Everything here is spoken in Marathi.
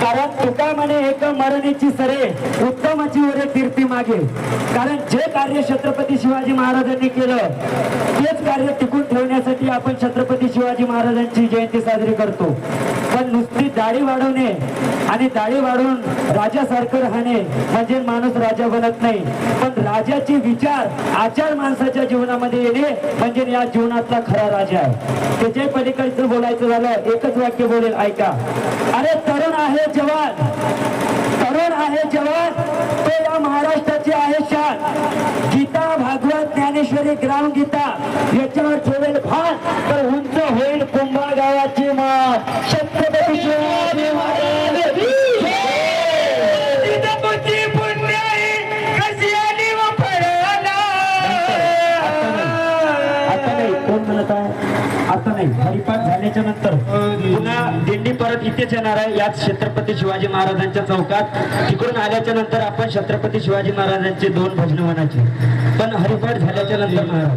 कारण तुका म्हणे एक मरणीची सरे उत्तमाची वरे कीर्ती मागे. कारण जे कार्य छत्रपती शिवाजी महाराजांनी केलं तेच कार्य टिकून ठेवण्यासाठी आपण छत्रपती शिवाजी महाराजांची जयंती साजरी करतो. पण नुसती दाढी वाढवणे आणि दाढी वाढवून राजासारखं राहणे म्हणजे माणूस राजा बनत नाही. पण राजाचे विचार आचार माणसाच्या जीवनामध्ये येणे म्हणजे या जीवनातला खरा राजा आहे. त्याच्या पलीकडचं बोलायचं झालं एकच वाक्य बोलेल, ऐका. अरे तरुण आहे जवान, तरुण आहे जवान, तो या महाराष्ट्राची आहे शान. गीता भागवत ज्ञानेश्वरी ग्राम गीता याच्यावर ठेवेल भान तर उंच होईल कुंभा गावाची मान. छत्रपती शिवाजी महाराज आता नाही. हरिपाठ झाल्याच्या नंतर पुन्हा दिंडी परत इथेच येणार आहे याच छत्रपती शिवाजी महाराजांच्या चौकात. तिकडून आल्याच्या नंतर आपण छत्रपती शिवाजी महाराजांचे 2 भजन म्हणायचे. पण हरिपाठ झाल्याच्या नंतर महाराज